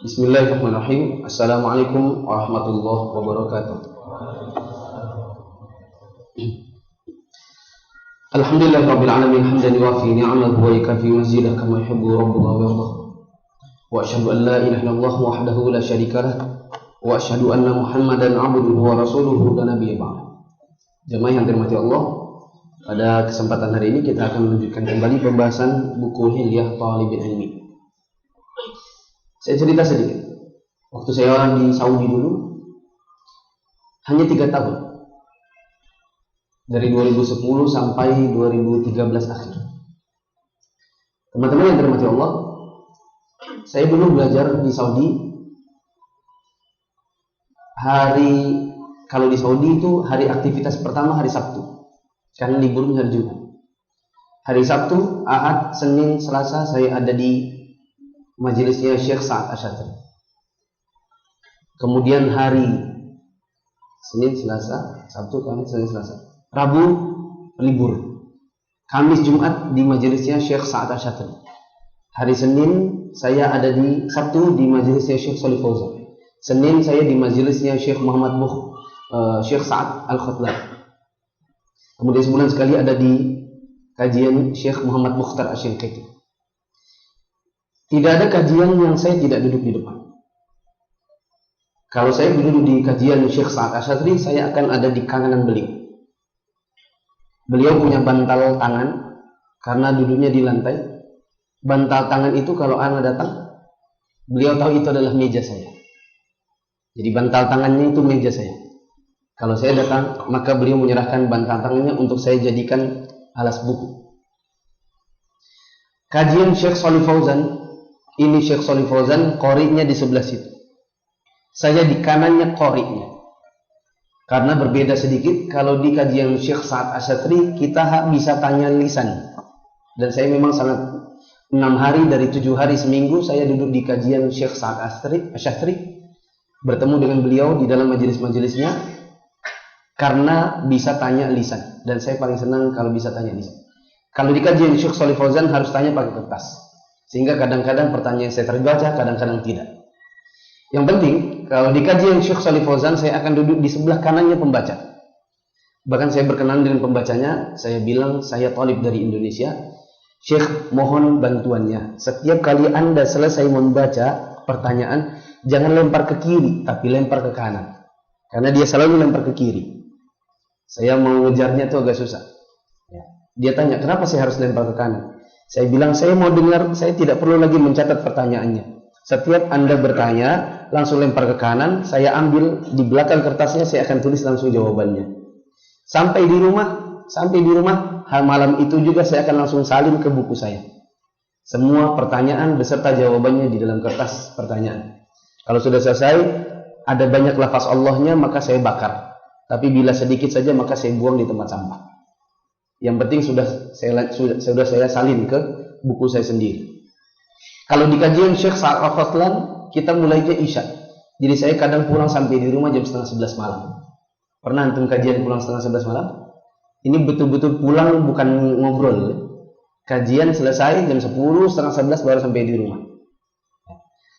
Bismillahirrahmanirrahim. Assalamualaikum warahmatullahi wabarakatuh. Alhamdulillahirabbil alamin hamdan yuwafi ni'amahu wa yukafi mazidah kama yuhibbu rabbuna wa yardah. Wa asyhadu an la ilaha illallah wahdahu la syarika lah wa asyhadu anna Muhammadan 'abduhu wa rasuluhu la nabiyya ba'd. Jemaah yang dirahmati Allah, pada kesempatan hari ini kita akan melanjutkan kembali pembahasan buku Hilyah Thalibin Ilmi. Saya cerita sedikit. Waktu saya di Saudi dulu, hanya 3 tahun. Dari 2010 sampai 2013 akhir. Teman-teman yang dirahmati Allah, saya dulu belajar di Saudi. Kalau di Saudi itu hari aktivitas pertama hari Sabtu. Karena liburnya hari Jumat. Hari Sabtu, Ahad, Senin, Selasa saya ada di majelisnya Syekh Sa'ad Asyatri. Kemudian hari Senin, Selasa, Sabtu, Kamis, Senin, Selasa. Rabu libur. Kamis, Jumat di majelisnya Syekh Sa'ad Asyatri. Hari Senin saya ada di Sabtu di majelisnya Syekh Shalih Fauzan. Senin saya di majelisnya Syekh Muhammad Syekh Sa'ad Al-Khatlan. Kemudian sebulan sekali ada di kajian Syekh Muhammad Mukhtar Asy-Syanqiti. Tidak ada kajian yang saya tidak duduk di depan. Kalau saya duduk di kajian Syekh Sa'ad Asyatri, saya akan ada di kanan beliau. Beliau punya bantal tangan, karena duduknya di lantai. Bantal tangan itu kalau anak datang, beliau tahu itu adalah meja saya. Jadi bantal tangannya itu meja saya. Kalau saya datang, maka beliau menyerahkan bantal tangannya untuk saya jadikan alas buku. Kajian Syekh Shalih Fauzan, ini Syekh Shalih Fauzan, qori'nya di sebelah situ. Saya di kanannya qori'nya. Karena berbeda sedikit, kalau di kajian Syekh Sa'ad Asyatri, kita bisa tanya lisan. Dan saya memang sangat 6 hari dari 7 hari seminggu, saya duduk di kajian Syekh Sa'ad Asyatri, bertemu dengan beliau di dalam majelis-majelisnya, karena bisa tanya lisan. Dan saya paling senang kalau bisa tanya lisan. Kalau di kajian Syekh Shalih Fauzan harus tanya pakai kertas. Sehingga kadang-kadang pertanyaan saya terbaca, kadang-kadang tidak. Yang penting, kalau di kajian Syekh Shalih Fauzan, saya akan duduk di sebelah kanannya pembaca. Bahkan saya berkenalan dengan pembacanya, saya bilang, saya thalib dari Indonesia. Syekh, mohon bantuannya. Setiap kali Anda selesai membaca pertanyaan, jangan lempar ke kiri, tapi lempar ke kanan. Karena dia selalu lempar ke kiri. Saya mau ngejarnya itu agak susah. Dia tanya, kenapa saya harus lempar ke kanan? Saya bilang, saya mau dengar, saya tidak perlu lagi mencatat pertanyaannya. Setiap Anda bertanya, langsung lempar ke kanan, saya ambil di belakang kertasnya, saya akan tulis langsung jawabannya. Sampai di rumah, malam itu juga saya akan langsung salin ke buku saya. Semua pertanyaan beserta jawabannya di dalam kertas pertanyaan. Kalau sudah selesai, ada banyak lafaz Allahnya, maka saya bakar. Tapi bila sedikit saja, maka saya buang di tempat sampah. Yang penting sudah saya salin ke buku saya sendiri. Kalau di kajian Syekh Sa'ad Al-Khatlan, kita mulainya Isya. Jadi saya kadang pulang sampai di rumah jam 10:30 malam. Pernah antum kajian pulang 10:30 malam? Ini betul-betul pulang, bukan ngobrol. Kajian selesai jam 10, 10:30 baru sampai di rumah.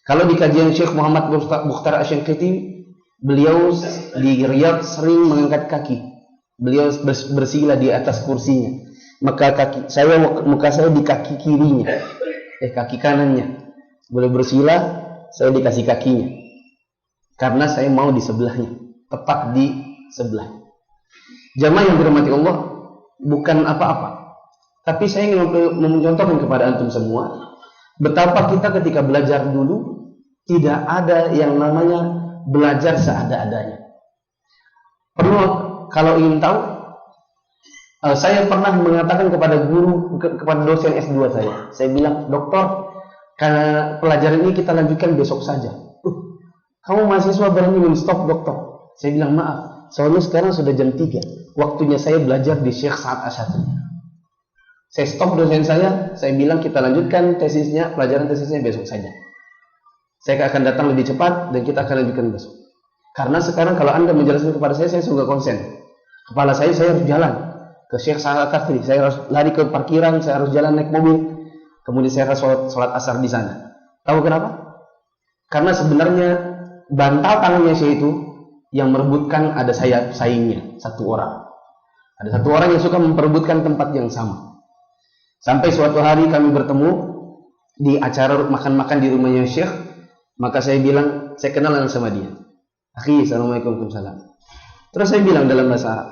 Kalau di kajian Syekh Muhammad Mukhtar Asy-Syanqiti, beliau di Riyadh sering mengangkat kaki. Beliau bersila di atas kursinya. Muka saya di kaki kirinya. Kaki kanannya. Boleh bersila, saya dikasih kakinya. Karena saya mau di sebelahnya. Tepat di sebelah. Jamaah yang dirahmati Allah, bukan apa-apa. Tapi saya ingin mencontohkan kepada antum semua, betapa kita ketika belajar dulu, tidak ada yang namanya belajar seada-adanya. Kalau ingin tahu, saya pernah mengatakan kepada dosen S2 saya bilang, dokter, karena pelajaran ini kita lanjutkan besok saja. Kamu mahasiswa berani men-stop, dokter? Saya bilang, maaf, soalnya sekarang sudah jam 3, waktunya saya belajar di Syekh Sa'ad Asyatri. Saya stop dosen saya bilang kita lanjutkan pelajaran tesisnya besok saja. Saya akan datang lebih cepat dan kita akan lanjutkan besok. Karena sekarang kalau Anda menjelaskan kepada saya sudah konsen. Kepala saya harus jalan ke Syekh Sa'ad Asyatri, saya harus lari ke parkiran, saya harus jalan naik mobil, kemudian saya harus sholat asar di sana. Tahu kenapa? Karena sebenarnya bantal tangannya Syekh itu yang merebutkan ada saingnya, satu orang. Ada satu orang yang suka memperebutkan tempat yang sama. Sampai suatu hari kami bertemu di acara makan-makan di rumahnya Syekh, maka saya bilang, saya kenalan sama dia. Akhi, assalamualaikum warahmatullahi. Terus saya bilang dalam bahasa Arab,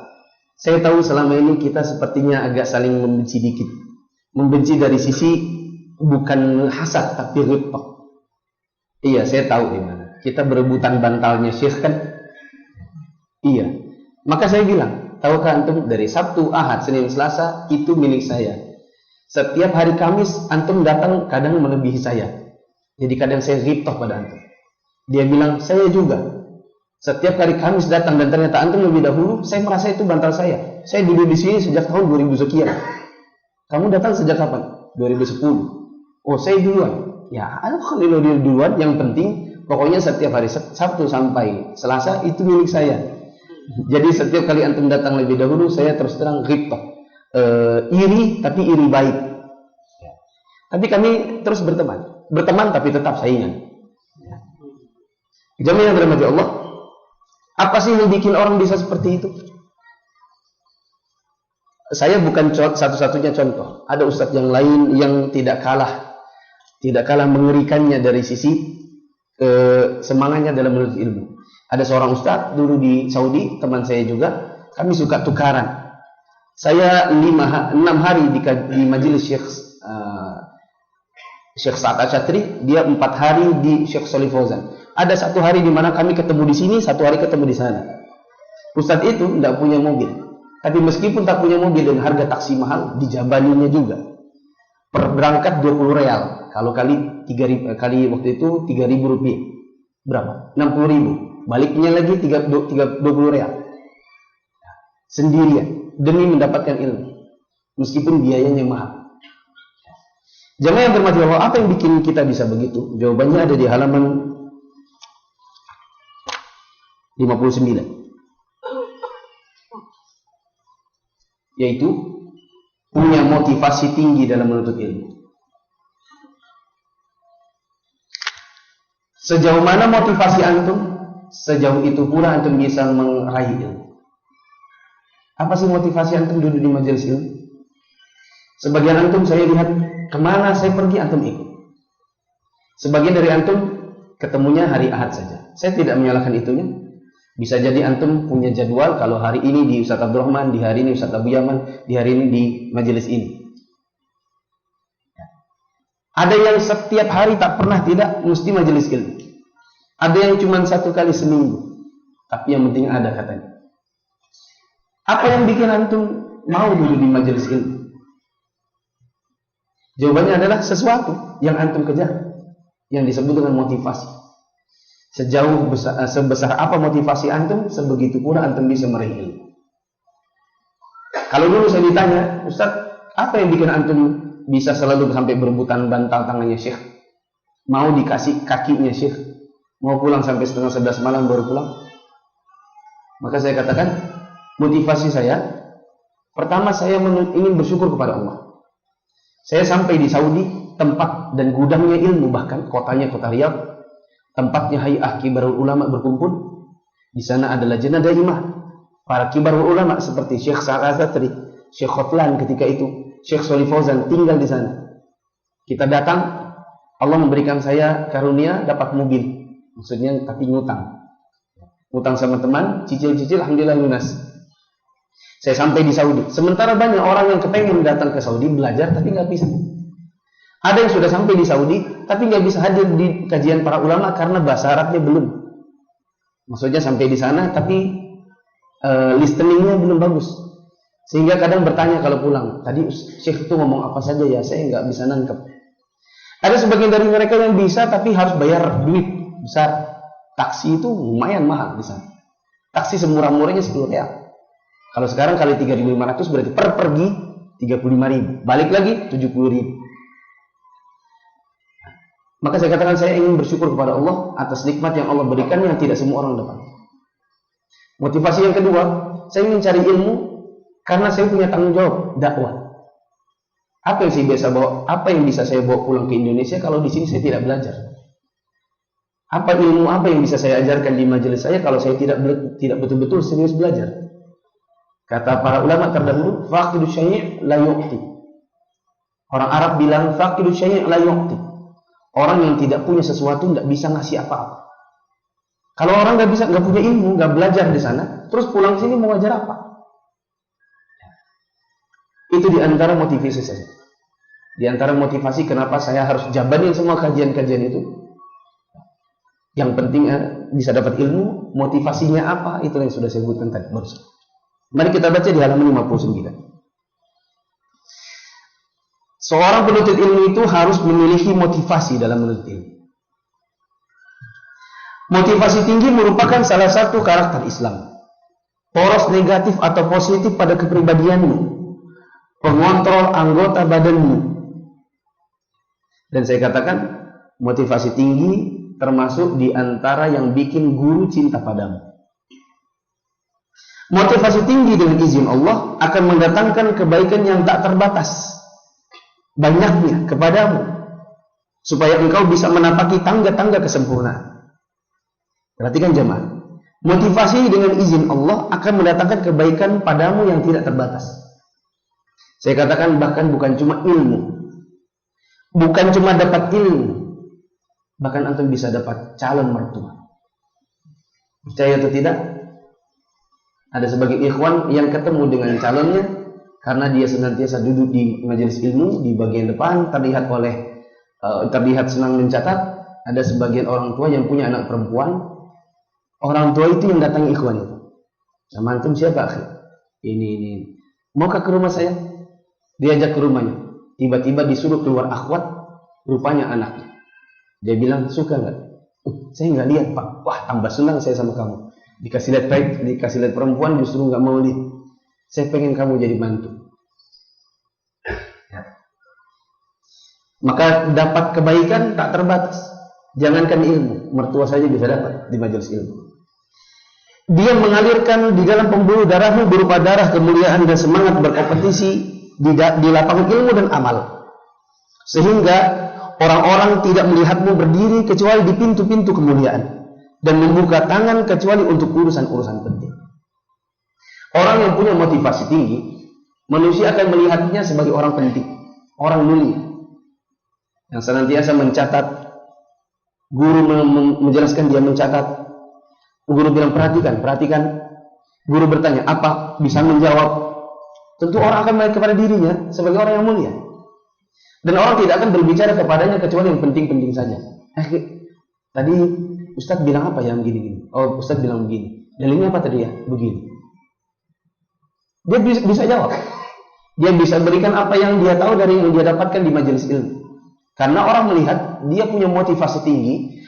saya tahu selama ini kita sepertinya agak saling membenci dikit. Membenci dari sisi bukan hasad tapi ghibtah. Iya, saya tahu gimana. Kita berebutan bantalnya Syekh kan? Iya. Maka saya bilang, tahukah antum dari Sabtu, Ahad, Senin, Selasa itu milik saya. Setiap hari Kamis antum datang kadang melebihi saya. Jadi kadang saya ghibtah pada antum. Dia bilang, saya juga. Setiap hari Kamis datang dan ternyata antum lebih dahulu, saya merasa itu bantal saya. Saya duduk di sini sejak tahun 2000 sekian. Kamu datang sejak kapan? 2010. Oh, saya duluan. Ya, kalau dia duluan, yang penting pokoknya setiap hari Sabtu sampai Selasa itu milik saya. Jadi setiap kali antum datang lebih dahulu, saya terus terang ghibtah. Iri, tapi iri baik. Tapi kami terus berteman. Berteman tapi tetap saingan. Jamaah yang dirahmati Allah, apa sih yang bikin orang bisa seperti itu? Saya bukan satu-satunya contoh. Ada ustadz yang lain yang tidak kalah mengerikannya dari sisi semangatnya dalam menuntut ilmu. Ada seorang ustadz dulu di Saudi, teman saya juga, kami suka tukaran. Saya 6 hari di majelis Syekh Sa'ad Asyatri, dia 4 hari di Syekh Shalih Fauzan. Ada 1 hari di mana kami ketemu di sini, 1 hari ketemu di sana. Ustadz itu tidak punya mobil, tapi meskipun tak punya mobil dengan harga taksi mahal, dijabaninya juga. Per berangkat 20 real. Kalau kali 3.000 kali waktu itu 3.000 rupiah. Berapa? 60.000. Baliknya lagi 20 real. Sendirian demi mendapatkan ilmu. Meskipun biayanya mahal. Jamaah yang bermati Allah, apa yang bikin kita bisa begitu? Jawabannya ada di halaman 59. Yaitu punya motivasi tinggi dalam menuntut ilmu. Sejauh mana motivasi antum, sejauh itu pula antum bisa meraih ilmu. Apa sih motivasi antum duduk di majelis ilmu? Sebagian antum saya lihat kemana saya pergi antum ikut. Sebagian dari antum ketemunya hari Ahad saja. Saya tidak menyalahkan itunya. Bisa jadi antum punya jadwal, kalau hari ini di Ustaz Abdurrahman, di hari ini Ustaz Abu Yaman, di hari ini di majelis ini. Ada yang setiap hari tak pernah tidak mesti majelis ilmu. Ada yang cuma 1 kali seminggu, tapi yang penting ada katanya. Apa yang bikin antum mau duduk di majelis ilmu? Jawabannya adalah sesuatu yang antum kejar, yang disebut dengan motivasi. Sebesar apa motivasi antum, sebegitu pula antum bisa meraih ilmu. Kalau dulu saya ditanya, Ustaz, apa yang bikin antum bisa selalu sampai berebutan bantal tangannya Syekh? Mau dikasih kakinya Syekh? Mau pulang sampai setengah 11 malam baru pulang? Maka saya katakan, motivasi saya, pertama saya ingin bersyukur kepada Allah. Saya sampai di Saudi, tempat dan gudangnya ilmu, bahkan kotanya kota Riyadh, tempatnya Hay'ah Kibarul Ulama berkumpul. Di sana adalah lajnah daimah, para kibarul ulama seperti Syekh Sa'ad Asyatri, Syekh Khotlan ketika itu, Syekh Shalih Fauzan tinggal di sana. Kita datang, Allah memberikan saya karunia dapat mobil. Maksudnya tapi ngutang. Ngutang sama teman, cicil-cicil alhamdulillah lunas. Saya sampai di Saudi. Sementara banyak orang yang kepengen datang ke Saudi belajar tapi nggak bisa. Ada yang sudah sampai di Saudi tapi nggak bisa hadir di kajian para ulama karena bahasa Arabnya belum. Maksudnya sampai di sana tapi listeningnya belum bagus. Sehingga kadang bertanya kalau pulang, tadi Syekh itu ngomong apa saja ya, saya nggak bisa nangkep. Ada sebagian dari mereka yang bisa tapi harus bayar duit besar. Taksi itu lumayan mahal di sana. Taksi semurah-murahnya 10 real. Kalau sekarang kali 3.500 berarti per pergi 35.000. Balik lagi 70.000. Maka saya katakan saya ingin bersyukur kepada Allah atas nikmat yang Allah berikan yang tidak semua orang dapat. Motivasi yang kedua, saya ingin cari ilmu karena saya punya tanggung jawab dakwah. Apa yang saya biasa bawa? Apa yang bisa saya bawa pulang ke Indonesia kalau di sini saya tidak belajar? Apa ilmu apa yang bisa saya ajarkan di majelis saya kalau saya tidak betul-betul serius belajar? Kata para ulama terdahulu, faqidu syai' la yu'ti. Orang Arab bilang faqidu syai' la yu'ti. Orang yang tidak punya sesuatu tidak bisa ngasih apa-apa. Kalau orang nggak punya ilmu, nggak belajar di sana, terus pulang sini mau ngajar apa? Itu di antara motivasi saya. Di antara motivasi kenapa saya harus jabanin semua kajian-kajian itu. Yang penting bisa dapat ilmu, motivasinya apa? Itu yang sudah saya sebutkan tadi barusan. Mari kita baca di halaman 59. Seorang penuntut ilmu itu harus memiliki motivasi dalam menuntut ilmu. Motivasi tinggi merupakan salah satu karakter Islam. Poros negatif atau positif pada kepribadianmu, pengontrol anggota badanmu. Dan saya katakan motivasi tinggi termasuk di antara yang bikin guru cinta padamu. Motivasi tinggi dengan izin Allah akan mendatangkan kebaikan yang tak terbatas banyaknya kepadamu, supaya engkau bisa menapaki tangga-tangga kesempurnaan. Perhatikan jemaah, motivasi dengan izin Allah akan mendatangkan kebaikan padamu yang tidak terbatas. Saya katakan bahkan bukan cuma ilmu, bukan cuma dapat ilmu, bahkan antum bisa dapat calon mertua. Percaya atau tidak? Ada sebagian ikhwan yang ketemu dengan calonnya karena dia senantiasa duduk di majelis ilmu di bagian depan, terlihat senang mencatat. Ada sebagian orang tua yang punya anak perempuan, orang tua itu yang datangi ikhwan itu. Sama antum siapa akhir? Ini. Maukah ke rumah saya? Diajak ke rumahnya. Tiba-tiba disuruh keluar akhwat, rupanya anaknya. Dia bilang, suka nggak? Saya nggak lihat Pak. Wah, tambah senang saya sama kamu. Dikasih lihat perempuan justru nggak mau lihat. Saya pengen kamu jadi mantu. Maka dapat kebaikan tak terbatas. Jangankan ilmu, mertua saja bisa dapat di majelis ilmu. Dia mengalirkan di dalam pembuluh darahmu berupa darah kemuliaan dan semangat berkompetisi di lapangan ilmu dan amal. Sehingga orang-orang tidak melihatmu berdiri kecuali di pintu-pintu kemuliaan dan membuka tangan kecuali untuk urusan-urusan penting. Orang yang punya motivasi tinggi, manusia akan melihatnya sebagai orang penting, orang mulia, yang senantiasa mencatat. Guru menjelaskan, dia mencatat. Guru bilang perhatikan. Guru bertanya apa, bisa menjawab. Tentu orang akan melihat kepada dirinya sebagai orang yang mulia, dan orang tidak akan berbicara kepadanya kecuali yang penting-penting saja. Tadi Ustadz bilang apa yang gini-gini? Oh, Ustadz bilang begini. Dalilnya apa tadi ya? Begini. Dia bisa jawab. Dia bisa berikan apa yang dia tahu dari yang dia dapatkan di majelis ilmu. Karena orang melihat dia punya motivasi tinggi,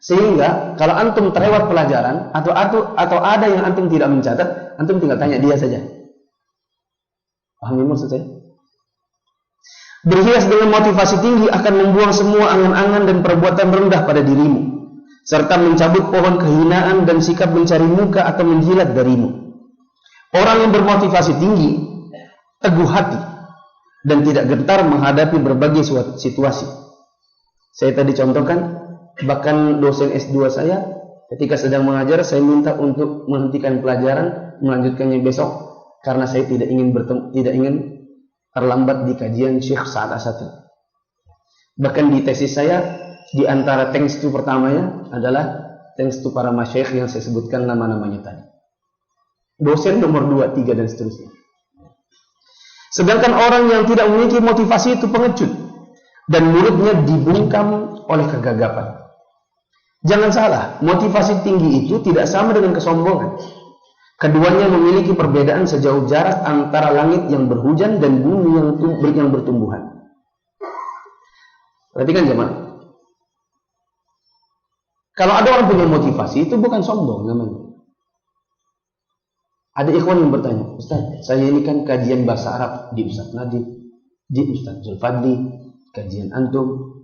sehingga kalau antum terlewat pelajaran atau ada yang antum tidak mencatat, antum tinggal tanya dia saja. Paham maksud saya? Berhias dengan motivasi tinggi akan membuang semua angan-angan dan perbuatan rendah pada dirimu, serta mencabut pohon kehinaan dan sikap mencari muka atau menjilat darimu. Orang yang bermotivasi tinggi teguh hati dan tidak gentar menghadapi berbagai situasi. Saya tadi contohkan, bahkan dosen S2 saya ketika sedang mengajar, saya minta untuk menghentikan pelajaran, melanjutkannya besok karena saya tidak ingin terlambat di kajian Syekh Sa'ad Asatri. Bahkan di tesis saya, di antara thanks to pertamanya adalah thanks to para masyayikh yang saya sebutkan nama-namanya tadi. Dosen nomor 2, 3 dan seterusnya. Sedangkan orang yang tidak memiliki motivasi itu pengecut dan mulutnya dibungkam oleh kegagapan. Jangan salah, motivasi tinggi itu tidak sama dengan kesombongan. Keduanya memiliki perbedaan sejauh jarak antara langit yang berhujan dan bumi yang bertumbuhan. Perhatikan jemaah. Kalau ada orang punya motivasi, itu bukan sombong namanya. Ada ikhwan yang bertanya, Ustaz, saya ini kan kajian bahasa Arab di Ustaz Nadif, di Ustaz Zulfadli, kajian antum,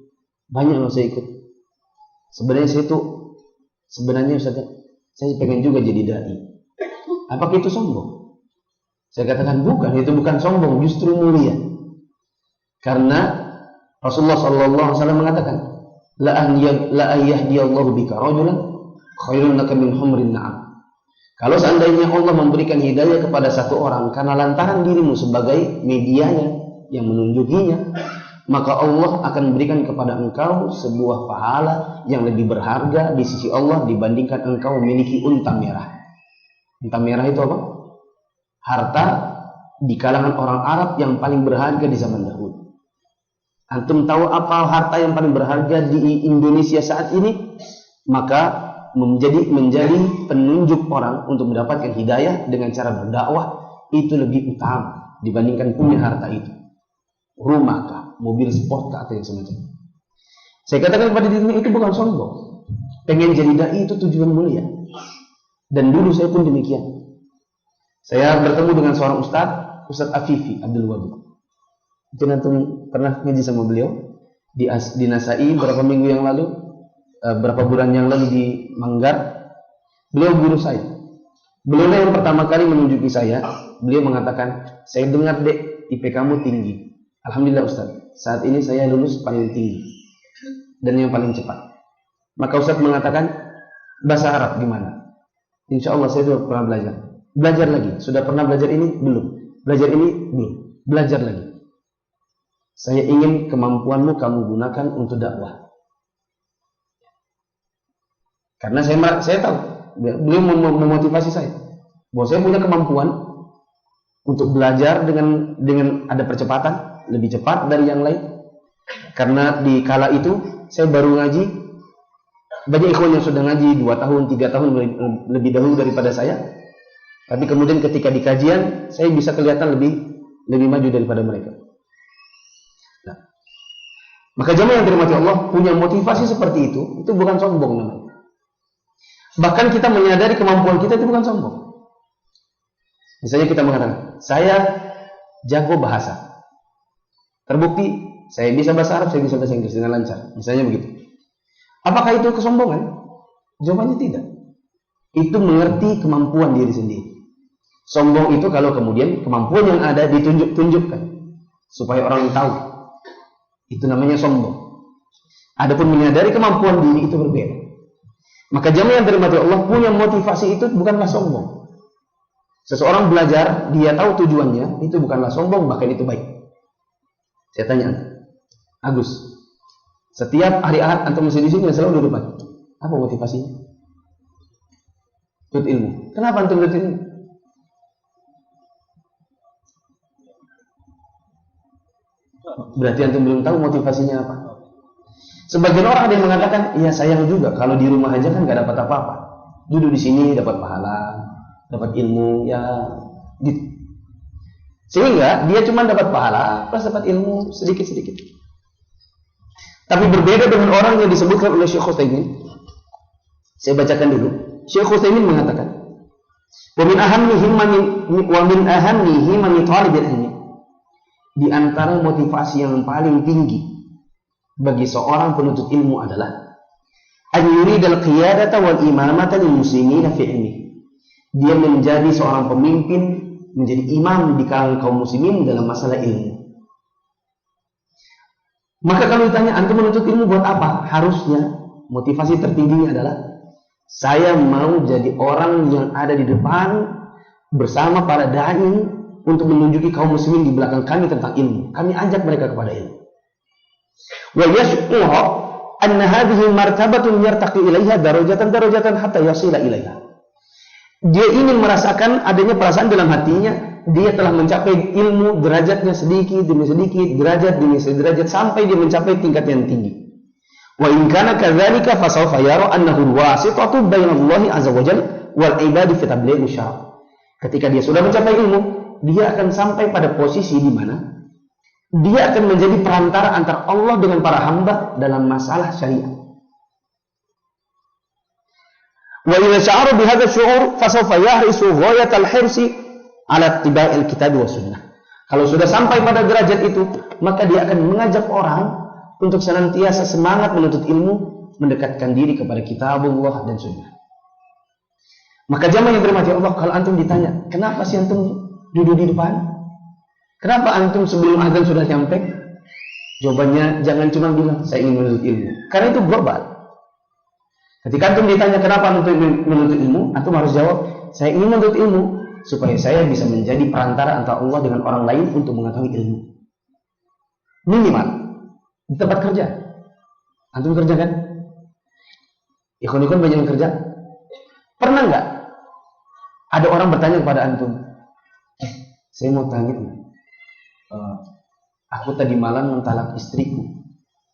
banyak yang saya ikut. Sebenarnya Ustaz, saya pengen juga jadi dai. Apakah itu sombong? Saya katakan bukan, itu bukan sombong, justru mulia. Karena Rasulullah SAW mengatakan, la ayyahdiyallahu bika rajulan khairun laka min humrin na'am. Kalau seandainya Allah memberikan hidayah kepada satu orang karena lantaran dirimu sebagai medianya yang menunjukinya, maka Allah akan memberikan kepada engkau sebuah pahala yang lebih berharga di sisi Allah dibandingkan engkau memiliki unta merah. Unta merah itu apa? Harta di kalangan orang Arab yang paling berharga di zaman dahulu. Antum tahu apa harta yang paling berharga di Indonesia saat ini? Maka menjadi penunjuk orang untuk mendapatkan hidayah dengan cara berdakwah itu lebih utama dibandingkan punya harta itu. Rumah kah, mobil sport kah, atau yang semacamnya. Saya katakan pada dirinya itu bukan sombong. Pengen jadi dai itu tujuan mulia. Dan dulu saya pun demikian. Saya bertemu dengan seorang Ustadz Afifi Abdul Wadud. Mungkin antum pernah ngaji sama beliau di Nasai beberapa minggu yang lalu, berapa bulan yang lalu di Manggar. Beliau guru saya. Beliau yang pertama kali menunjuki saya. Beliau mengatakan, saya dengar dek IP kamu tinggi. Alhamdulillah Ustaz, saat ini saya lulus paling tinggi dan yang paling cepat. Maka Ustaz mengatakan, bahasa Arab gimana? Insya Allah saya sudah pernah belajar. Belajar lagi. Sudah pernah belajar ini? Belum. Belajar ini? Belum. Belajar lagi. Saya ingin kemampuanmu kamu gunakan untuk dakwah. Karena saya tahu beliau memotivasi saya bahwa saya punya kemampuan untuk belajar dengan ada percepatan lebih cepat dari yang lain. Karena di kala itu saya baru ngaji, banyak ikhwan yang sudah ngaji 2 tahun, 3 tahun lebih dahulu daripada saya. Tapi kemudian ketika di kajian saya bisa kelihatan lebih maju daripada mereka. Nah, maka jamaah yang dirahmati Allah punya motivasi seperti itu bukan sombong namanya. Bahkan kita menyadari kemampuan kita itu bukan sombong. Misalnya kita mengatakan, saya jago bahasa. Terbukti, saya bisa bahasa Arab, saya bisa bahasa Inggris dengan lancar. Misalnya begitu. Apakah itu kesombongan? Jawabannya tidak. Itu mengerti kemampuan diri sendiri. Sombong itu kalau kemudian kemampuan yang ada ditunjukkan supaya orang tahu. Itu namanya sombong. Adapun menyadari kemampuan diri itu berbeda. Maka jamaah yang dirahmati Allah punya motivasi itu bukanlah sombong. Seseorang belajar, dia tahu tujuannya, itu bukanlah sombong, bahkan itu baik. Saya tanya Agus, setiap hari Ahad antum mesti di sini selalu di depan. Apa motivasinya? Tuntut ilmu. Kenapa antum tuntut ilmu? Berarti antum belum tahu motivasinya apa. Sebagian orang ada yang mengatakan, iya sayang juga kalau di rumah aja kan nggak dapat apa-apa. Duduk di sini dapat pahala, dapat ilmu, ya gitu. Sehingga dia cuma dapat pahala plus dapat ilmu sedikit-sedikit. Tapi berbeda dengan orang yang disebutkan oleh Syekh Utsaimin. Saya bacakan dulu. Syekh Utsaimin mengatakan, wa min ahammihi man talibil ilmi. Di antara motivasi yang paling tinggi bagi seorang penuntut ilmu adalah an yuridal qiyadata wal imamata lil muslimina fi ilmi. Dia menjadi seorang pemimpin, menjadi imam di kalangan kaum muslimin dalam masalah ilmu. Maka kalau ditanya antum menuntut ilmu buat apa? Harusnya motivasi tertingginya adalah saya mau jadi orang yang ada di depan bersama para dai untuk menunjuki kaum muslimin di belakang kami tentang ilmu. Kami ajak mereka kepada ilmu. Wa yash'uru anna hadhihi martabatun yartaqi ilaiha darajatan hatta yasila ilaiha. Dia ingin merasakan adanya perasaan dalam hatinya, dia telah mencapai ilmu derajatnya sedikit demi sedikit, derajat demi derajat sampai dia mencapai tingkat yang tinggi. Wa in kana kadzalika fa sawfa yara annahu wasitatu bainallahi azza wa jalla wal ibadi fi tabligh syara'. Ketika dia sudah mencapai ilmu, dia akan sampai pada posisi di mana dia akan menjadi perantara antara Allah dengan para hamba dalam masalah syariat. Wa idza sya'ara bi hadha syu'ur fa sawfa yahrisu ghayat al-hirsi ala ittiba'il kitab wa sunnah. Kalau sudah sampai pada derajat itu, maka dia akan mengajak orang untuk senantiasa semangat menuntut ilmu, mendekatkan diri kepada kitabullah dan sunnah. Maka jamaah yang dirahmati Allah, kalau antum ditanya, kenapa sih antum duduk di depan? Kenapa antum sebelum azan sudah nyampe? Jawabannya jangan cuma bilang saya ingin menuntut ilmu, karena itu global. Ketika antum ditanya kenapa menuntut ilmu, antum harus jawab saya ingin menuntut ilmu supaya saya bisa menjadi perantara antara Allah dengan orang lain untuk mengetahui ilmu. Minimal di tempat kerja. Antum kerja kan? Ikon-ikon banyak yang kerja. Pernah nggak ada orang bertanya kepada antum, saya mau tanya, aku tadi malam mentalak istriku,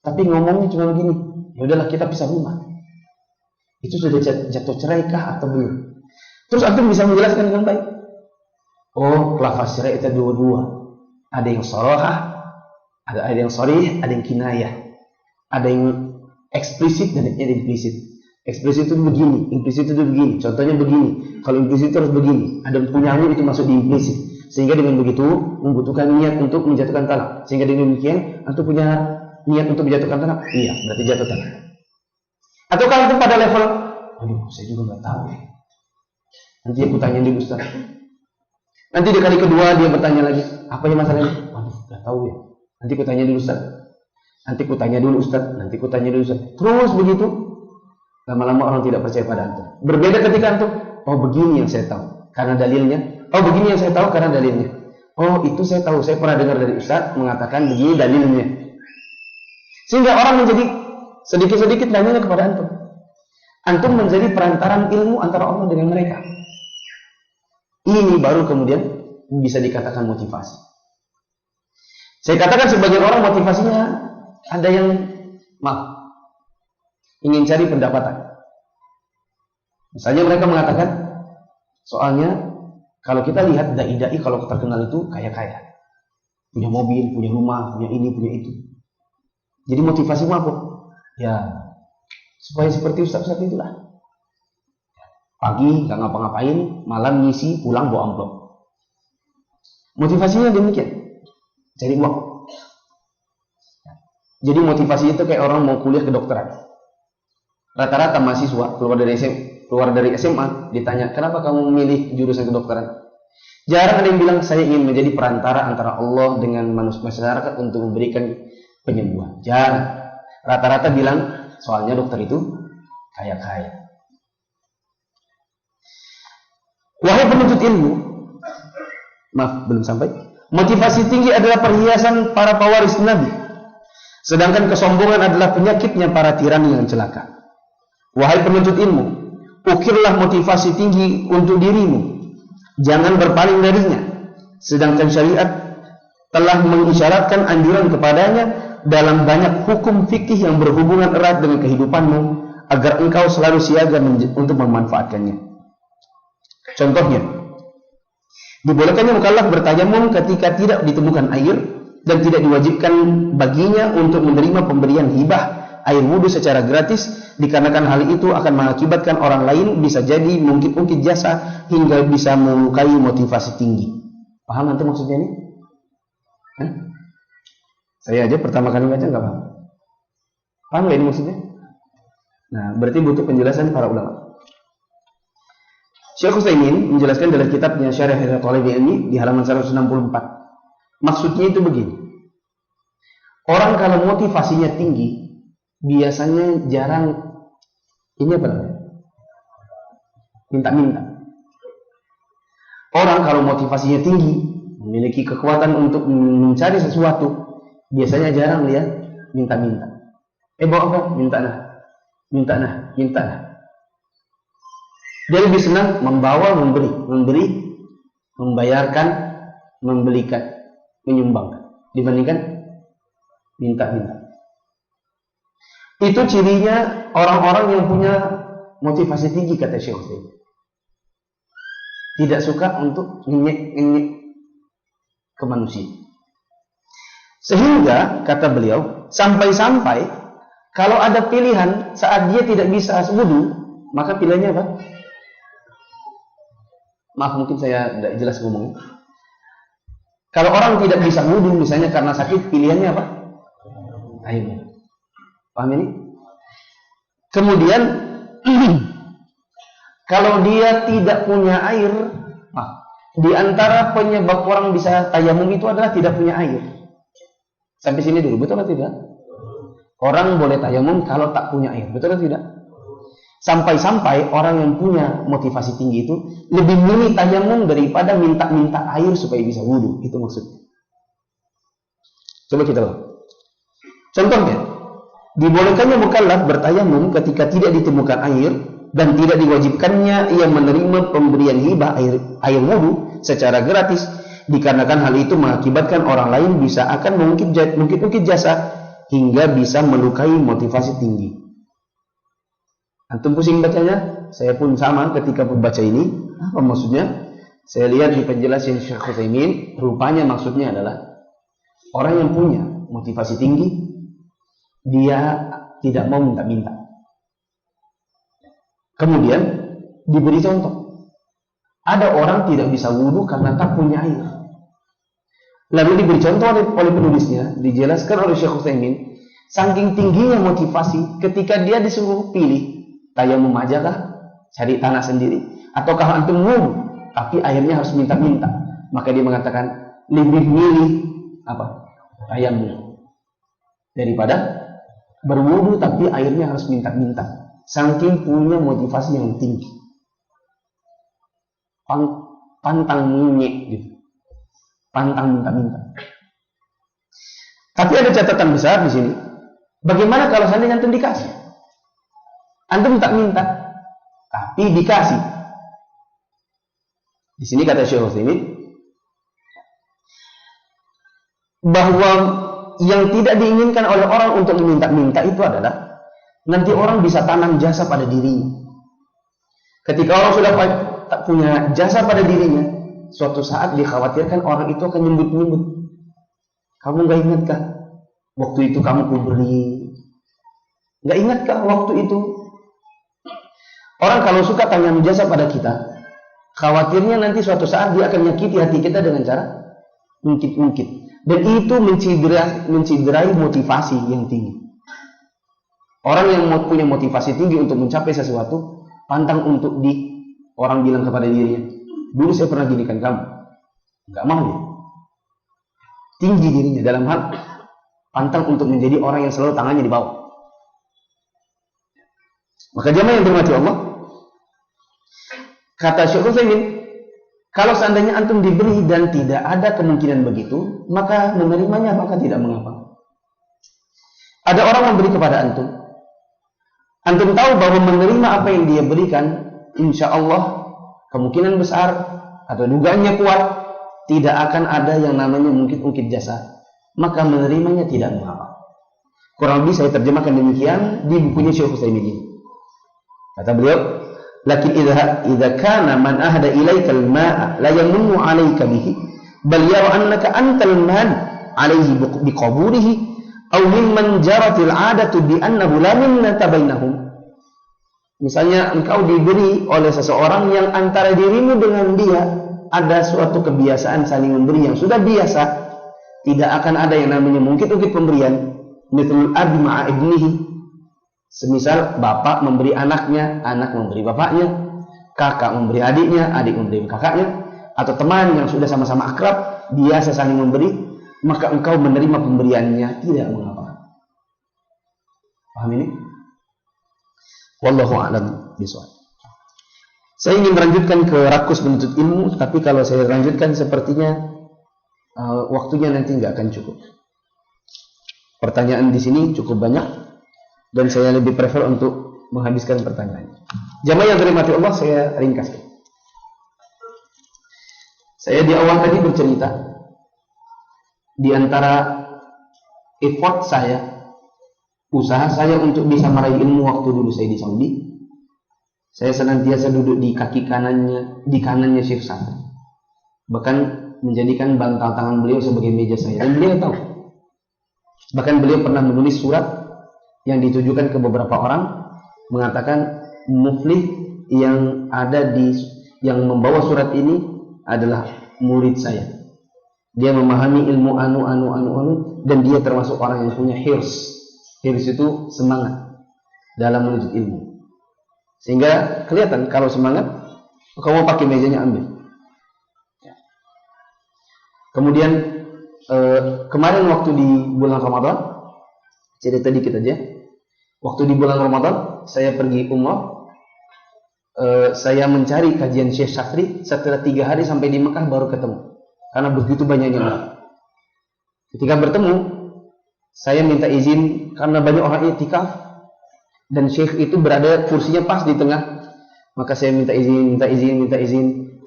tapi ngomongnya cuma begini, ya udahlah kita pisah rumah. Itu sudah jatuh cerai kah atau belum? Terus antum bisa menjelaskan dengan baik. Oh, lafaz cerai itu dua-dua. Ada yang sharahah, ada yang sharih, ada yang kinayah. Ada yang eksplisit dan ada yang implisit. Eksplisit itu begini, implisit itu begini. Contohnya begini. Kalau implisit itu harus begini. Ada punyanya itu masuk di implisit. Sehingga dengan begitu membutuhkan niat untuk menjatuhkan talak. Sehingga dengan demikian antum punya niat untuk menjatuhkan talak. Iya, berarti jatuh talak. Atau kalau antum pada level, aduh, saya juga nggak tahu ya. Nanti aku tanya dulu Ustaz. Nanti di kali kedua dia bertanya lagi, apa yang masalahnya? Aduh, nggak tahu ya. Nanti aku tanya dulu Ustaz. Nanti aku tanya dulu Ustaz. Nanti aku tanya dulu Ustaz. Terus begitu. Lama-lama orang tidak percaya pada antum. Berbeda ketika antum, oh begini yang saya tahu karena dalilnya. Oh begini yang saya tahu karena dalilnya. Oh itu saya tahu, saya pernah dengar dari Ustaz mengatakan begini dalilnya. Sehingga orang menjadi sedikit-sedikit nanya kepada antum. Antum menjadi perantaran ilmu antara Allah dengan mereka. Ini baru kemudian bisa dikatakan motivasi. Saya katakan sebagian orang motivasinya ada yang ingin cari pendapatan. Misalnya mereka mengatakan, soalnya kalau kita lihat dai-dai kalau terkenal itu kaya-kaya, punya mobil, punya rumah, punya ini, punya itu. Jadi motivasi apa? Ya, supaya seperti ustaz-ustaz itulah. Pagi nggak ngapa-ngapain, malam ngisi, pulang bawa amplop. Motivasinya demikian, cari uang. Jadi motivasi itu kayak orang mau kuliah kedokteran. Rata-rata mahasiswa keluar dari SMA ditanya, kenapa kamu memilih jurusan kedokteran? Jarang ada yang bilang saya ingin menjadi perantara antara Allah dengan masyarakat untuk memberikan penyembuhan. Jarang. Rata-rata bilang soalnya dokter itu kaya-kaya. Wahai penuntut ilmu, maaf belum sampai. Motivasi tinggi adalah perhiasan para pewaris Nabi, sedangkan kesombongan adalah penyakitnya para tirani yang celaka. Wahai penuntut ilmu, ukirlah motivasi tinggi untuk dirimu, jangan berpaling darinya. Sedangkan syariat telah mengisyaratkan anjuran kepadanya dalam banyak hukum fikih yang berhubungan erat dengan kehidupanmu, agar engkau selalu siaga untuk memanfaatkannya. Contohnya, dibolehkannya mukallaf bertayamum ketika tidak ditemukan air dan tidak diwajibkan baginya untuk menerima pemberian hibah air wudhu secara gratis, dikarenakan hal itu akan mengakibatkan orang lain bisa jadi mungkin jasa hingga bisa melukai motivasi tinggi. Paham antum maksudnya ini? Saya aja pertama kali baca nggak paham. Paham nggak ini maksudnya? Nah, berarti butuh penjelasan para ulama. Syekh Utsaimin menjelaskan dalam kitabnya Syarah Thalib Ilmi di halaman 164. Maksudnya itu begini. Orang kalau motivasinya tinggi, biasanya jarang ini apa namanya? Minta-minta. Orang kalau motivasinya tinggi, memiliki kekuatan untuk mencari sesuatu, biasanya jarang lihat minta-minta. Bawa apa? Minta nah. Dia lebih senang membawa, memberi, membayarkan, membelikan, menyumbangkan dibandingkan minta-minta. Itu cirinya orang-orang yang punya motivasi tinggi, kata Syekh Utsaimin. Tidak suka untuk ngenyek ke manusia. Sehingga, kata beliau, sampai-sampai kalau ada pilihan saat dia tidak bisa wudu, maka pilihannya apa? Maaf, mungkin saya tidak jelas ngomongnya. Kalau orang tidak bisa wudu misalnya karena sakit, pilihannya apa? Air. Paham ini? Kemudian kalau dia tidak punya air, di antara penyebab orang bisa tayamum itu adalah tidak punya air. Sampai sini dulu, betul atau tidak? Orang boleh tayamum kalau tak punya air, betul atau tidak? Sampai-sampai orang yang punya motivasi tinggi itu lebih milih tayamum daripada minta-minta air supaya bisa wudu. Itu maksudnya. Coba kita lihat. Contohnya, dibolehkannya mukallaf bertayamum ketika tidak ditemukan air dan tidak diwajibkannya ia menerima pemberian hibah air wudu secara gratis, dikarenakan hal itu mengakibatkan orang lain bisa akan mengungkit jasa hingga bisa melukai motivasi tinggi. Antum pusing bacanya? Saya pun sama ketika membaca ini. Apa maksudnya? Saya lihat di penjelasan Syekh Utsaimin, rupanya maksudnya adalah orang yang punya motivasi tinggi, dia tidak mau minta-minta. Kemudian diberi contoh. Ada orang tidak bisa wudu karena tak punya air. Lalu diberi contoh oleh penulisnya, dijelaskan oleh Syekh Utsaimin, saking tingginya motivasi ketika dia disuruh pilih, tayamum aja kah? Cari tanah sendiri? Ataukah antum wudu tapi airnya harus minta-minta? Maka dia mengatakan lebih milih apa? Tayamum daripada berwudu tapi airnya harus minta-minta. Saking punya motivasi yang tinggi. Pantang munyek gitu. Pantang minta-minta. Tapi ada catatan besar di sini. Bagaimana kalau seandainya antum dikasih? Antum tak minta, tapi dikasih. Di sini kata Syekh Utsaimin bahwa yang tidak diinginkan oleh orang untuk meminta-minta itu adalah nanti orang bisa tanam jasa pada dirinya. Ketika orang sudah tak punya jasa pada dirinya, suatu saat dikhawatirkan orang itu akan nyebut-nyebut. Kamu gak ingatkah waktu itu kamu kuberi? Gak ingatkah waktu itu? Orang kalau suka tanya jasa pada kita, khawatirnya nanti suatu saat dia akan menyakiti hati kita dengan cara ungkit-ungkit. Dan itu menciderai motivasi yang tinggi. Orang yang punya motivasi tinggi untuk mencapai sesuatu, pantang untuk orang bilang kepada dirinya, dulu saya pernah ginikan kamu. Gak mau dia. Tinggi dirinya dalam hal pantang untuk menjadi orang yang selalu tangannya di bawah. Maka jamaah yang dirahmati Allah, kata Syekh Utsaimin, kalau seandainya antum diberi dan tidak ada kemungkinan begitu, maka menerimanya maka tidak mengapa. Ada orang memberi kepada antum, antum tahu bahwa menerima apa yang dia berikan, insya Allah kemungkinan besar atau dugaannya kuat tidak akan ada yang namanya ungkit-ungkit jasa, maka menerimanya tidak mengapa. Kurang lebih saya terjemahkan demikian di bukunya Syekh Utsaimin ini. Kata beliau, lakin idza kana man ahda ilaika al-ma'a la yamunnu 'alaika bihi bal yara annaka antal man 'alaihi biqabulihi aw mimman jarat al-'adatu bi annahu la minnata bainahum. Misalnya engkau diberi oleh seseorang yang antara dirimu dengan dia ada suatu kebiasaan saling memberi yang sudah biasa, tidak akan ada yang namanya mungkin-ungkit pemberian. Mithlul abi ma'a ibnihi, semisal bapak memberi anaknya, anak memberi bapaknya, kakak memberi adiknya, adik memberi kakaknya, atau teman yang sudah sama-sama akrab, biasa saling memberi, maka engkau menerima pemberiannya, tidak mengapa. Paham ini? Wallahu a'lam bishawab. Saya ingin melanjutkan ke rakus menuntut ilmu, tapi kalau saya lanjutkan sepertinya waktunya nanti nggak akan cukup. Pertanyaan di sini cukup banyak. Dan saya lebih prefer untuk menghabiskan pertanyaan. Jamaah yang dirahmati Allah, saya ringkaskan. Saya di awal tadi bercerita, di antara effort saya, usaha saya untuk bisa meraih ilmu waktu dulu saya di Saudi, saya senantiasa duduk di kaki kanannya, di kanannya Syekh Sa'di. Bahkan menjadikan bantal tangan beliau sebagai meja saya. Dan beliau tahu. Bahkan beliau pernah menulis surat yang ditujukan ke beberapa orang, mengatakan muflih yang yang membawa surat ini adalah murid saya. Dia memahami ilmu anu dan dia termasuk orang yang punya hirs. Hirs itu semangat dalam menuntut ilmu. Sehingga kelihatan kalau semangat, kamu pakai mejanya ambil. Kemudian Kemarin waktu di bulan Ramadan, cerita dikit aja. Waktu di bulan Ramadan, saya pergi umrah. Saya mencari kajian Syekh Syafri. Setelah 3 hari sampai di Mekah baru ketemu. Karena begitu banyaknya orang. Ketika bertemu, saya minta izin karena banyak orang i'tikaf dan Syekh itu berada kursinya pas di tengah. Maka saya minta izin,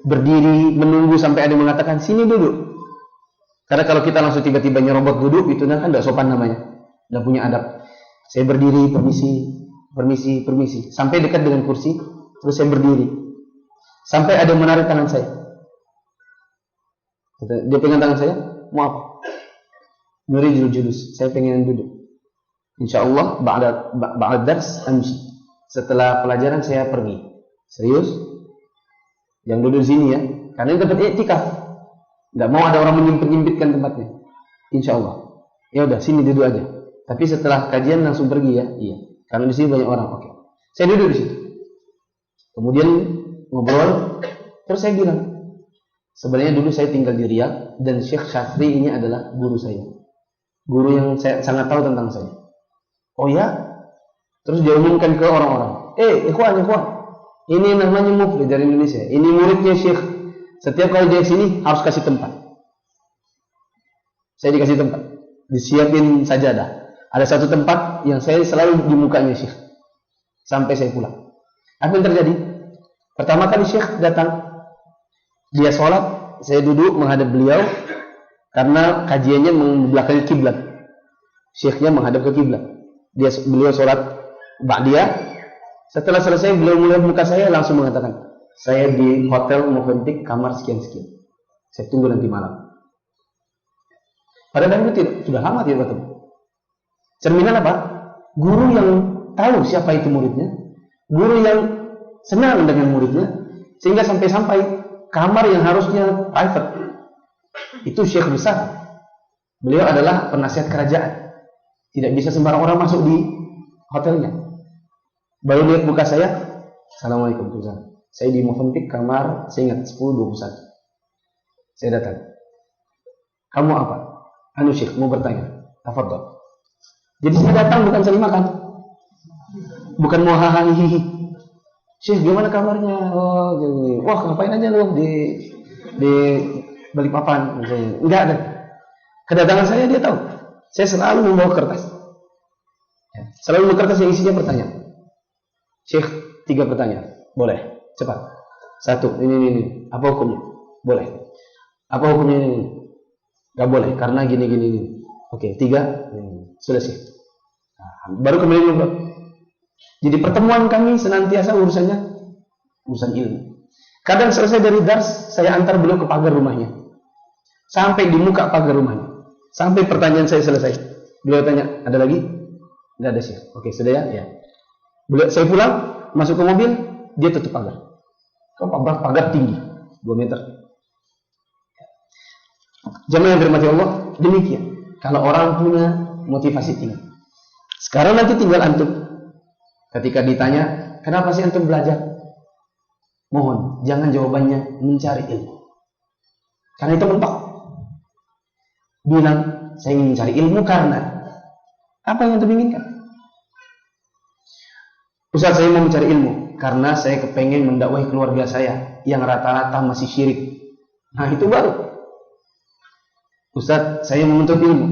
berdiri menunggu sampai ada yang mengatakan sini duduk. Karena kalau kita langsung tiba-tiba nyerobot duduk itu kan tidak sopan namanya, tidak punya adab. Saya berdiri, permisi, sampai dekat dengan kursi, terus saya berdiri, sampai ada yang menarik tangan saya. Dia pegang tangan saya, mau apa? Nuridul julus, saya pengen duduk. Insyaallah ba'da dars amshi. Setelah pelajaran saya pergi. Serius? Yang duduk di sini ya, karena ini tempat i'tikaf. Enggak mau ada orang menyempit-nyempitkan tempatnya. Insyaallah. Ya udah, sini duduk aja. Tapi setelah kajian langsung pergi ya. Iya. Karena di sini banyak orang. Oke. Saya duduk di situ. Kemudian ngobrol, terus saya bilang, sebenarnya dulu saya tinggal di Riyadh dan Syekh Syafri ini adalah guru saya. Guru yang saya sangat tahu tentang saya. Oh ya? Terus dia umumkan ke orang-orang. Ikhwan. Ini namanya mufti dari Indonesia. Ini muridnya Syekh. Setiap kali dia sini harus kasih tempat. Saya dikasih tempat. Disiapin sajadah. Ada satu tempat yang saya selalu di mukanya Syekh. Sampai saya pulang. Apa yang terjadi? Pertama kali Syekh datang. Dia sholat. Saya duduk menghadap beliau. Karena kajiannya membelakangi kiblat. Syekhnya menghadap ke kiblat. Beliau sholat ba'diyah. Setelah selesai beliau mulai muka saya langsung mengatakan, saya di hotel Movenpick kamar sekian-sekian. Saya tunggu nanti malam. Padahal itu sudah lama tidak ketemu. Cerminan apa? Guru yang tahu siapa itu muridnya, guru yang senang dengan muridnya, sehingga sampai-sampai kamar yang harusnya private itu Syekh besar. Beliau adalah penasihat kerajaan. Tidak bisa sembarang orang masuk di hotelnya. Baru lihat muka saya, Assalamualaikum. Saya di Movenpick kamar, saya ingat 10-21. Saya datang. Kamu apa? Syekh mau bertanya. Tafadhol. Jadi saya datang bukan cari makan. Bukan mau hahaha. Syekh gimana kabarnya? Oh, gini. Wah, ngapain aja lo di Balikpapan? Enggak ada. Kedatangan saya dia tahu. Saya selalu membawa kertas. Selalu membawa kertas yang isinya pertanyaan. Syekh, 3 pertanyaan. Boleh, cepat. 1, ini. Apa hukumnya? Boleh. Apa hukumnya ini? Gak boleh, karena gini. Oke, 3. Sudah sih. Baru kembali dulu. Jadi pertemuan kami senantiasa urusan ilmu. Kadang selesai dari dars, saya antar beliau ke pagar rumahnya. Sampai di muka pagar rumahnya. Sampai pertanyaan saya selesai. Beliau tanya, ada lagi? Tidak ada sih. Oke, sudah ya? Ya. Saya pulang, masuk ke mobil, dia tutup pagar. Pagar tinggi, 2 meter. Jamaah yang dirahmati Allah, demikian. Kalau orang punya motivasi tinggi. Sekarang nanti tinggal antum. Ketika ditanya, kenapa sih antum belajar? Mohon, jangan jawabannya mencari ilmu. Karena itu mentok. Bilang, saya ingin mencari ilmu karena apa yang antum inginkan? Ustaz, saya mau mencari ilmu karena saya kepengen mendakwahi keluarga saya yang rata-rata masih syirik. Nah, itu baru. Ustaz, saya menuntut ilmu.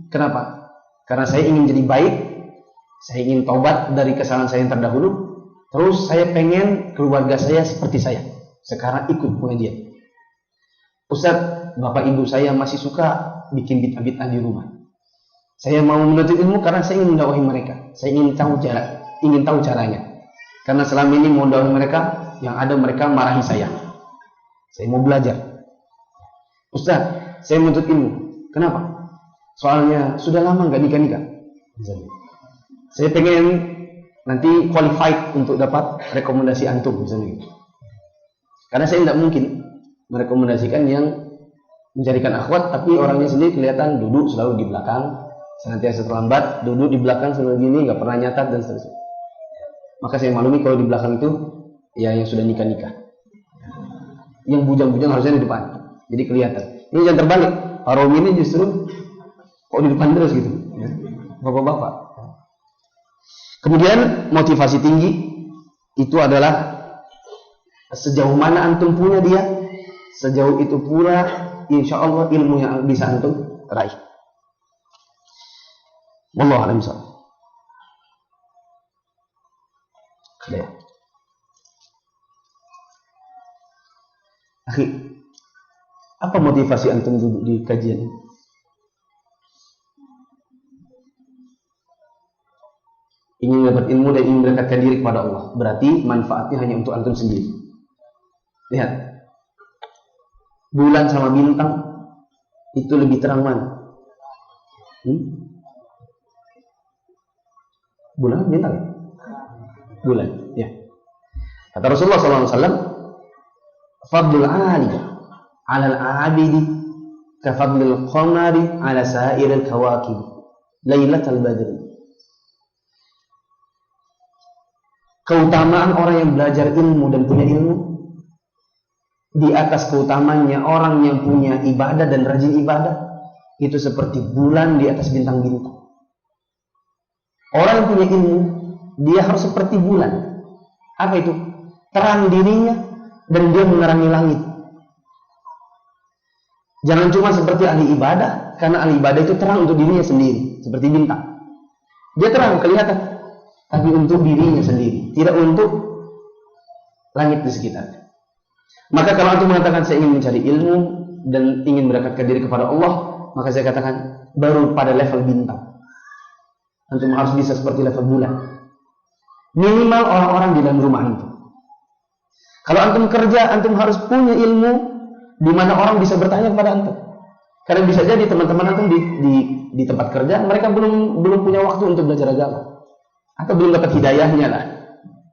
Kenapa? Karena saya ingin jadi baik, saya ingin taubat dari kesalahan saya yang terdahulu, terus saya pengen keluarga saya seperti saya. Sekarang ikut pengajian. Ustaz, bapak ibu saya masih suka bikin bid'ah-bid'ah di rumah. Saya mau menuntut ilmu karena saya ingin mendakwahi mereka. Saya ingin tahu caranya. Karena selama ini mau mendakwahi mereka, yang ada mereka marahi saya. Saya mau belajar. Ustaz, saya menuntut ilmu. Kenapa? Soalnya sudah lama nggak nikah. Saya pengen nanti qualified untuk dapat rekomendasi antum misalnya. Karena saya tidak mungkin merekomendasikan yang mencarikan akhwat, tapi orangnya sendiri kelihatan duduk selalu di belakang, senantiasa terlambat, duduk di belakang selalu gini, nggak pernah nyatat dan seterusnya. Maka saya maklumi kalau di belakang itu ya yang sudah nikah. Yang bujang-bujang harusnya di depan. Jadi kelihatan. Ini yang terbalik. Pak Romi ini justru kok di depan terus gitu, ya. Bapak-bapak. Kemudian motivasi tinggi itu adalah sejauh mana antum punya dia, sejauh itu pula insya Allah ilmu yang bisa antum raih. Wallahu a'lam bishawab. Ya. Akhi, apa motivasi antum duduk di kajian ini? Ingin dapat ilmu dan ingin mendekatkan diri kepada Allah. Berarti manfaatnya hanya untuk antum sendiri. Lihat, bulan sama bintang itu lebih terang mana? Bulan, bintang ya? Bulan, ya. Kata Rasulullah SAW, Fadlul alim ala al-abidi ka fadlil qamari ala sa'iril kawakib Lailatul Badri. Keutamaan orang yang belajar ilmu dan punya ilmu di atas keutamaannya orang yang punya ibadah dan rajin ibadah itu seperti bulan di atas bintang-bintang. Orang yang punya ilmu dia harus seperti bulan. Apa itu? Terang dirinya dan dia menerangi langit. Jangan cuma seperti ahli ibadah, karena ahli ibadah itu terang untuk dirinya sendiri, seperti bintang. Dia terang kelihatan, tapi untuk dirinya sendiri, tidak untuk langit di sekitarnya. Maka kalau antum mengatakan saya ingin mencari ilmu dan ingin mendekatkan diri kepada Allah, maka saya katakan baru pada level bintang. Antum harus bisa seperti level bulan. Minimal orang-orang di dalam rumah antum. Kalau antum kerja, antum harus punya ilmu di mana orang bisa bertanya kepada antum. Karena bisa jadi teman-teman antum di tempat kerja mereka belum punya waktu untuk belajar agama, atau belum dapat hidayahnya lah.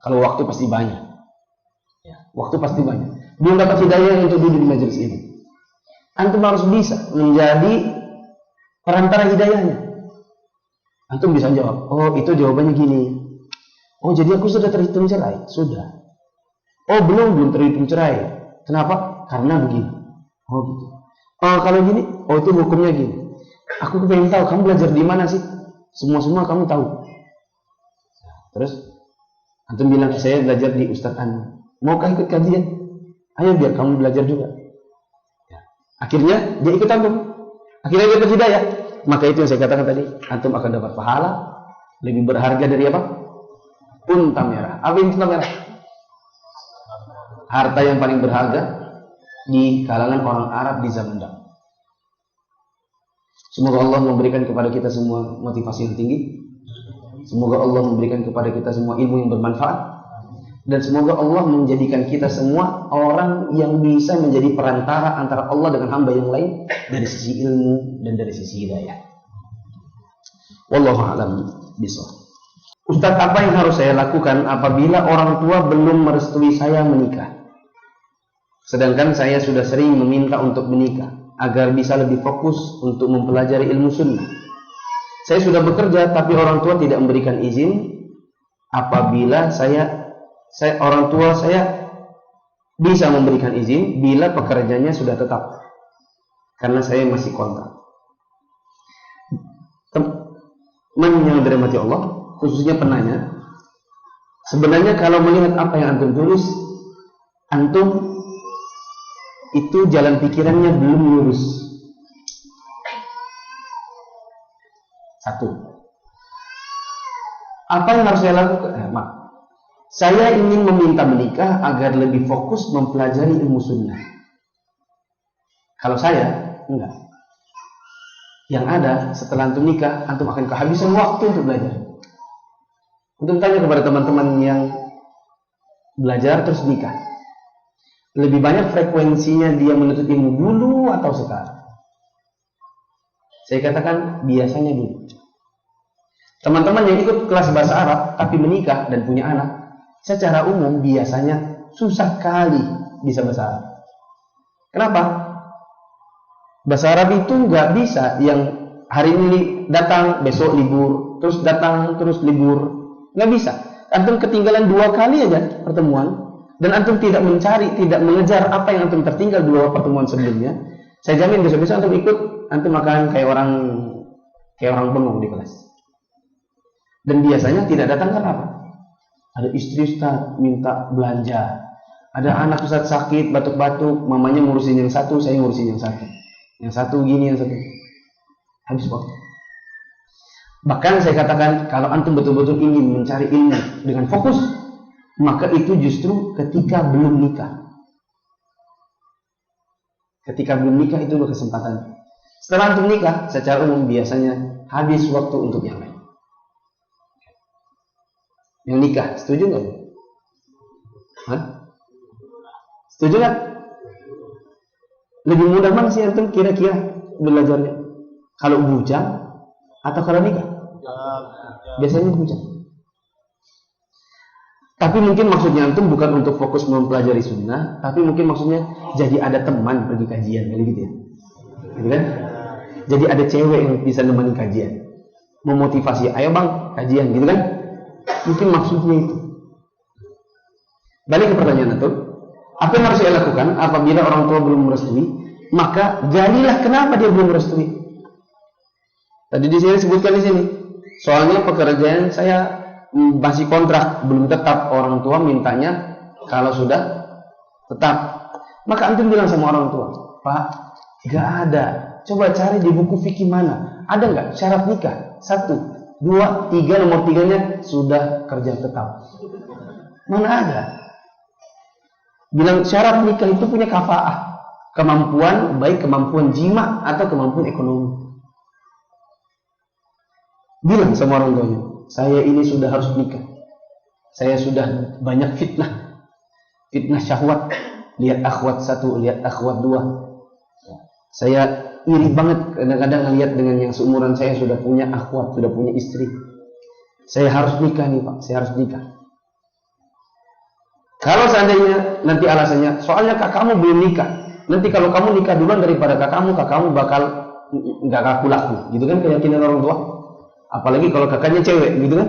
Kalau waktu pasti banyak, ya, waktu pasti banyak. Belum dapat hidayah untuk duduk di majelis ini. Antum harus bisa menjadi perantara hidayahnya. Antum bisa jawab, oh itu jawabannya gini. Oh jadi aku sudah terhitung cerai? Sudah. Oh belum terhitung cerai. Kenapa? Karena begini. Oh gitu. Oh kalau gini, oh itu hukumnya gini. Aku pengen tahu kamu belajar di mana sih? Semua kamu tahu. Terus antum bilang saya belajar di Ustadz Anu. Maukah ikut kajian? Ayo biar kamu belajar juga. Ya. Akhirnya dia ikut antum. Akhirnya dia berhidayah. Maka itu yang saya katakan tadi, antum akan dapat pahala lebih berharga dari apa? Unta merah. Apa yang unta merah? Harta yang paling berharga di kalangan orang Arab di zaman dahulu. Semoga Allah memberikan kepada kita semua motivasi yang tinggi. Semoga Allah memberikan kepada kita semua ilmu yang bermanfaat. Dan semoga Allah menjadikan kita semua orang yang bisa menjadi perantara antara Allah dengan hamba yang lain dari sisi ilmu dan dari sisi hidayah. Wallahu a'lam bishawab. Ustaz, apa yang harus saya lakukan apabila orang tua belum merestui saya menikah? Sedangkan saya sudah sering meminta untuk menikah agar bisa lebih fokus untuk mempelajari ilmu sunnah. Saya sudah bekerja tapi orang tua tidak memberikan izin. Apabila orang tua saya bisa memberikan izin bila pekerjaannya sudah tetap, karena saya masih kontrak. Teman yang dirahmati Allah, khususnya penanya, sebenarnya kalau melihat apa yang antum tulis, antum itu jalan pikirannya belum lurus. Satu, apa yang harus saya lakukan? Saya ingin meminta menikah agar lebih fokus mempelajari ilmu sunnah. Kalau saya, enggak. Yang ada setelah antum nikah, antum akan kehabisan waktu untuk belajar. Antum tanya kepada teman-teman yang belajar terus nikah, lebih banyak frekuensinya dia menuntut ilmu dulu atau sekarang? Saya katakan biasanya dulu. Teman-teman yang ikut kelas bahasa Arab tapi menikah dan punya anak, secara umum biasanya susah kali bisa bahasa Arab. Kenapa? Bahasa Arab itu nggak bisa yang hari ini datang, besok libur, terus datang, terus libur. Nggak bisa. Antum ketinggalan 2 kali aja pertemuan, dan antum tidak mencari, tidak mengejar apa yang antum tertinggal 2 pertemuan sebelumnya. Saya jamin besok-besok antum ikut antum akan kayak orang bengong di kelas. Dan biasanya tidak datang karena apa? Ada istri Ustaz minta belanja, ada anak Ustaz sakit batuk-batuk, mamanya ngurusin yang satu, saya ngurusin yang satu gini, yang satu habis waktu. Bahkan saya katakan, kalau antum betul-betul ingin mencari ilmu dengan fokus, maka itu justru ketika belum nikah. Ketika belum nikah itu kesempatan. Setelah antum nikah, secara umum biasanya habis waktu untuk yang lain. Yang nikah, setuju nggak? Hah? Setuju nggak? Lebih mudah mana sih antum kira-kira belajarnya? Kalau bujang atau kalau nikah? Biasanya bujang. Tapi mungkin maksudnya antum bukan untuk fokus mempelajari sunnah, tapi mungkin maksudnya jadi ada teman pergi kajian kali gitu ya. Gitu kan? Jadi ada cewek yang bisa nemani kajian, memotivasi, ayo bang kajian, gitu kan? Mungkin maksudnya itu. Balik ke pertanyaan antum, apa yang harus saya lakukan apabila orang tua belum merestui? Maka jadilah kenapa dia belum merestui. Tadi di sini sebutkan di sini. Soalnya pekerjaan saya masih kontrak, belum tetap, orang tua mintanya kalau sudah tetap. Maka antum bilang sama orang tua, Pak, nggak ada. Coba cari di buku fikih mana. Ada nggak syarat nikah? 1, 2, 3, nomor 3-nya sudah kerja tetap. Mana ada? Bilang syarat nikah itu punya kafaah, kemampuan, baik kemampuan jima atau kemampuan ekonomi. Bilang sama orang tuanya, saya ini sudah harus nikah. Saya sudah banyak fitnah syahwat. Lihat akhwat 1, lihat akhwat 2. Saya iri banget kadang-kadang lihat dengan yang seumuran saya sudah punya akhwat, sudah punya istri. Saya harus nikah nih Pak, saya harus nikah. Kalau seandainya nanti alasannya, soalnya kakakmu belum nikah. Nanti kalau kamu nikah duluan daripada kakakmu bakal nggak laku, gitu kan keyakinan orang tua. Apalagi kalau kakaknya cewek, gitu kan?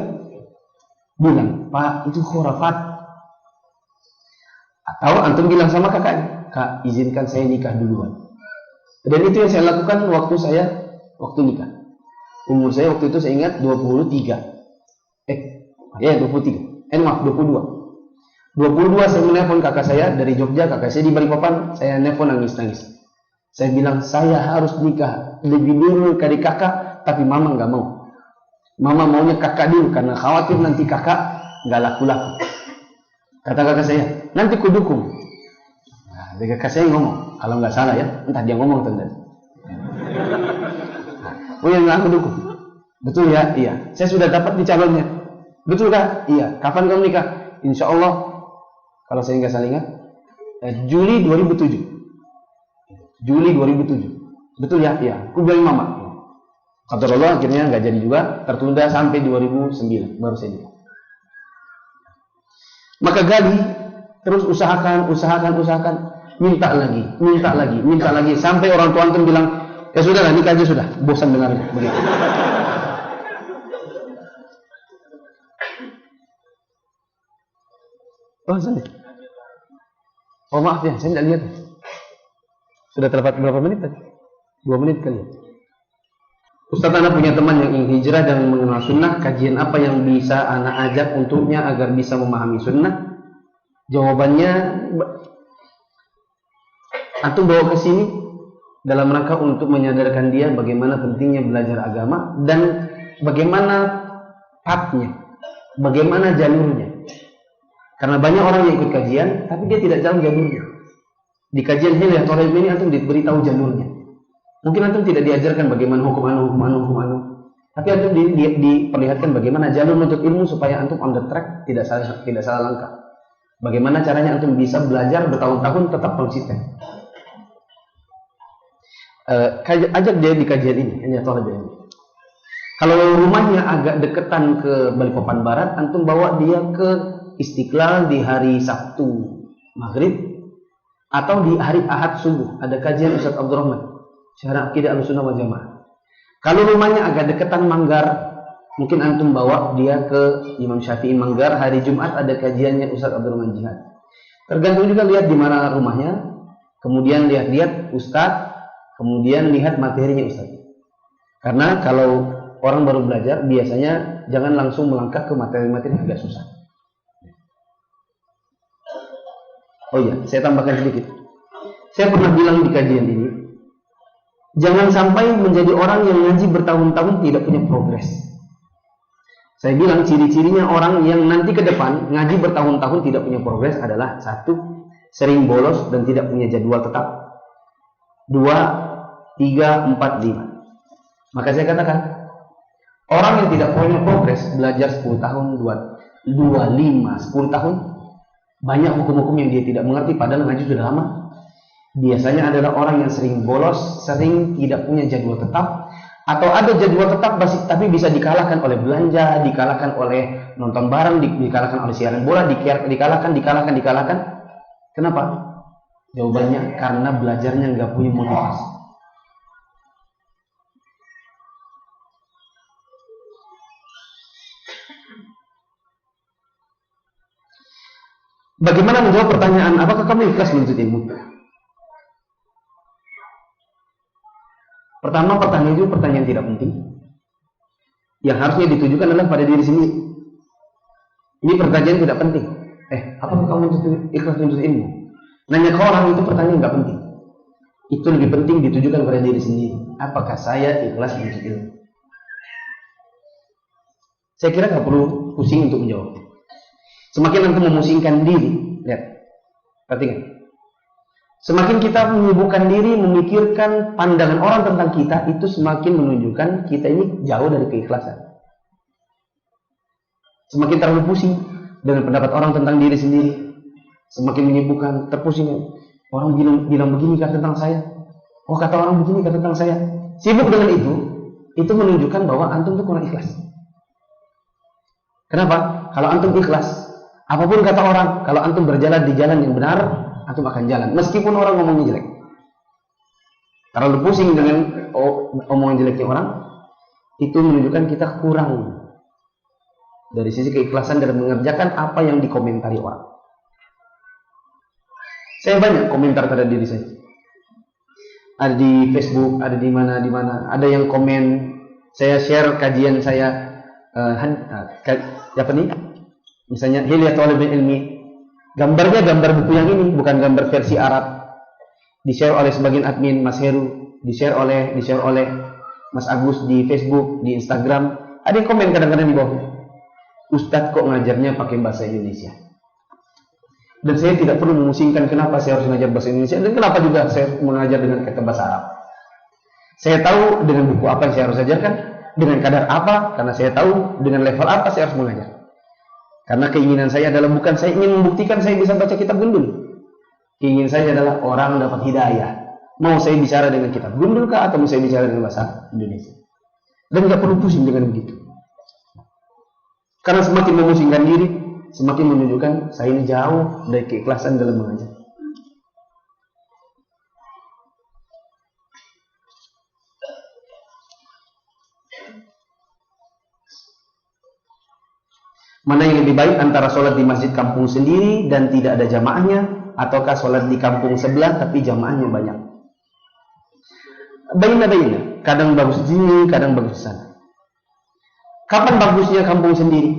Bilang, Pak, itu khurafat. Atau antum bilang sama kakaknya, Kak, izinkan saya nikah duluan. Dan itu yang saya lakukan waktu nikah. Umur saya waktu itu saya ingat 23. 22. 22 saya menelpon kakak saya dari Jogja, kakak saya di Balikpapan, saya nelpon nangis-nangis. Saya bilang, saya harus nikah lebih dulu dari kakak, tapi mama nggak mau. Mama maunya kakak dulu karena khawatir nanti kakak nggak laku-laku. Kata kakak saya, nanti ku dukung. Nah, kakak saya ngomong, kalau nggak salah ya, entah dia ngomong atau enggak. Oh ya, aku dukung. Betul ya? Iya. Saya sudah dapat di calonnya. Betul kak? Iya. Kapan kamu nikah? Insya Allah, kalau saya nggak salah ingat, Juli 2007. Juli 2007. Betul ya? Iya. Aku bilang mama. Kata Allah akhirnya nggak jadi juga, tertunda sampai 2009 baru saya nikah. Maka gali, terus usahakan, minta lagi, sampai orang tua antum bilang, ya sudah lah nikah aja sudah, bosan dengarnya begitu. Oh sana. Oh maaf ya, saya tidak lihat. Sudah terlepas berapa menit tadi? 2 menit kali ya. Ustaz, anak punya teman yang ingin hijrah dan mengenal sunnah. Kajian apa yang bisa anak ajak untuknya agar bisa memahami sunnah? Jawabannya, antum bawa ke sini dalam rangka untuk menyadarkan dia bagaimana pentingnya belajar agama dan bagaimana pathnya, bagaimana jalurnya. Karena banyak orang yang ikut kajian, tapi dia tidak tahu jalurnya. Di kajian Hilyah Thalib ini antum diberitahu jalurnya. Mungkin antum tidak diajarkan bagaimana hukum anu. Tapi antum diperlihatkan bagaimana jalur menuntut ilmu supaya antum on the track, tidak salah langkah. Bagaimana caranya antum bisa belajar bertahun-tahun tetap konsisten. Ajak dia di kajian ini, Hilyah Thalib ini. Kalau rumahnya agak deketan ke Balikpapan Barat, antum bawa dia ke Istiqlal di hari Sabtu maghrib atau di hari Ahad subuh. Ada kajian Ustaz Abdurrahman, Syarah Aqidah Ahlussunnah wal Jamaah. Kalau rumahnya agak deketan Manggar, mungkin antum bawa dia ke Imam Syafi'i Manggar. Hari Jumat ada kajiannya Ustaz Abdurrahman Jihad. Tergantung juga lihat di mana rumahnya. Kemudian lihat Ustaz kemudian lihat materinya Ustaz. Karena kalau orang baru belajar, biasanya jangan langsung melangkah ke materi-materi yang agak susah. Oh iya, saya tambahkan sedikit. Saya pernah bilang di kajian ini, jangan sampai menjadi orang yang ngaji bertahun-tahun tidak punya progres. Saya bilang ciri-cirinya orang yang nanti ke depan ngaji bertahun-tahun tidak punya progres adalah: 1, sering bolos dan tidak punya jadwal tetap. 2, 3, 4, 5. Maka saya katakan, orang yang tidak punya progres, belajar 10 tahun, 2, 5, 10 tahun, banyak hukum-hukum yang dia tidak mengerti padahal ngaji sudah lama. Biasanya adalah orang yang sering bolos, sering tidak punya jadwal tetap, atau ada jadwal tetap tapi bisa dikalahkan oleh belanja, dikalahkan oleh nonton bareng, dikalahkan oleh siaran bola, dikalahkan. Kenapa? Jawabannya karena belajarnya nggak punya motivasi. Bagaimana menjawab pertanyaan, apakah kamu ikhlas menuntut ilmu? Pertama, pertanyaan itu pertanyaan tidak penting. Yang harusnya ditujukan adalah pada diri sendiri. Ini pertanyaan tidak penting. Apakah kamu ikhlas menuntut ilmu? Nanya ke orang itu pertanyaan nggak penting. Itu lebih penting ditujukan pada diri sendiri. Apakah saya ikhlas menuntut ilmu? Saya kira nggak perlu pusing untuk menjawab. Semakin antum memusingkan diri, lihat, perhatikan. Semakin kita menyibukkan diri memikirkan pandangan orang tentang kita, itu semakin menunjukkan kita ini jauh dari keikhlasan. Semakin terlalu pusing dengan pendapat orang tentang diri sendiri, semakin menyibukkan, terpusing. Orang bilang begini kah tentang saya? Oh, kata orang begini kah tentang saya? Sibuk dengan itu menunjukkan bahwa antum itu kurang ikhlas. Kenapa? Kalau antum ikhlas, apapun kata orang, kalau antum berjalan di jalan yang benar, antum akan jalan, meskipun orang ngomongnya jelek. Terlalu pusing dengan omongan jeleknya orang, itu menunjukkan kita kurang dari sisi keikhlasan dalam mengerjakan apa yang dikomentari orang. Saya banyak komentar terhadap diri saya. Ada di Facebook, ada di mana. Ada yang komen, saya share kajian saya, apa nih? Misalnya Hilyah Thalibul Ilmi, gambarnya gambar buku yang ini, bukan gambar versi Arab. Di-share oleh sebagian admin, Mas Heru, di-share oleh Mas Agus di Facebook, di Instagram. Ada yang komen kadang-kadang di bawah, Ustadz kok ngajarnya pakai bahasa Indonesia? Dan saya tidak perlu memusingkan kenapa saya harus mengajar bahasa Indonesia dan kenapa juga saya mengajar dengan kata bahasa Arab. Saya tahu dengan buku apa yang saya harus ajarkan, dengan kadar apa, karena saya tahu dengan level apa saya harus mengajar. Karena keinginan saya adalah bukan saya ingin membuktikan saya bisa baca kitab gundul. Keinginan saya adalah orang dapat hidayah. Mau saya bicara dengan kitab gundul kah atau mau saya bicara dengan bahasa Indonesia? Dan nggak perlu pusing dengan begitu. Karena semakin memusingkan diri, semakin menunjukkan saya ini jauh dari keikhlasan dalam mengajar. Mana yang lebih baik antara sholat di masjid kampung sendiri dan tidak ada jamaahnya, ataukah sholat di kampung sebelah tapi jamaahnya banyak? Baina-baina, kadang bagus di sini, kadang bagus di sana. Kapan bagusnya kampung sendiri?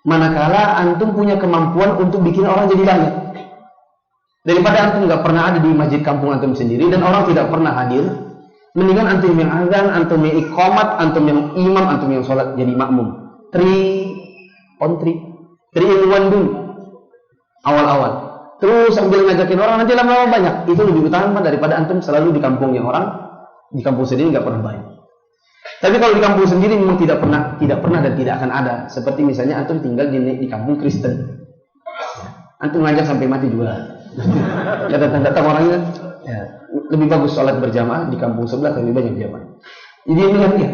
Manakala antum punya kemampuan untuk bikin orang jadi banyak. Daripada antum nggak pernah ada di masjid kampung antum sendiri dan orang tidak pernah hadir, mendingan antum yang azan, antum yang iqamat, antum yang imam, antum yang sholat jadi makmum. 3 in 1 dulu awal-awal, terus sambil ngajakin orang, nanti lama-lama banyak. Itu lebih utama daripada antum selalu di kampungnya orang, di kampung sendiri nggak pernah banyak. Tapi kalau di kampung sendiri memang tidak pernah dan tidak akan ada. Seperti misalnya antum tinggal di kampung Kristen, antum ngajar sampai mati juga. Ya datang orangnya, ya, lebih bagus sholat berjamaah di kampung sebelah, lebih banyak jamaah. Jadi ini ya.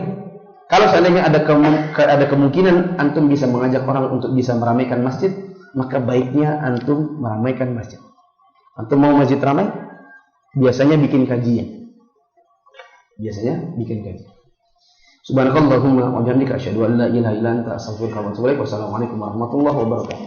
Kalau seandainya ada kemungkinan antum bisa mengajak orang untuk bisa meramaikan masjid, maka baiknya antum meramaikan masjid. Antum mau masjid ramai, biasanya bikin kajian. Subhanakallahumma wa bihamdika asyhadu an la ilaha illa anta astaghfiruka wa atubu ilaik. Wassalamualaikum warahmatullahi wabarakatuh.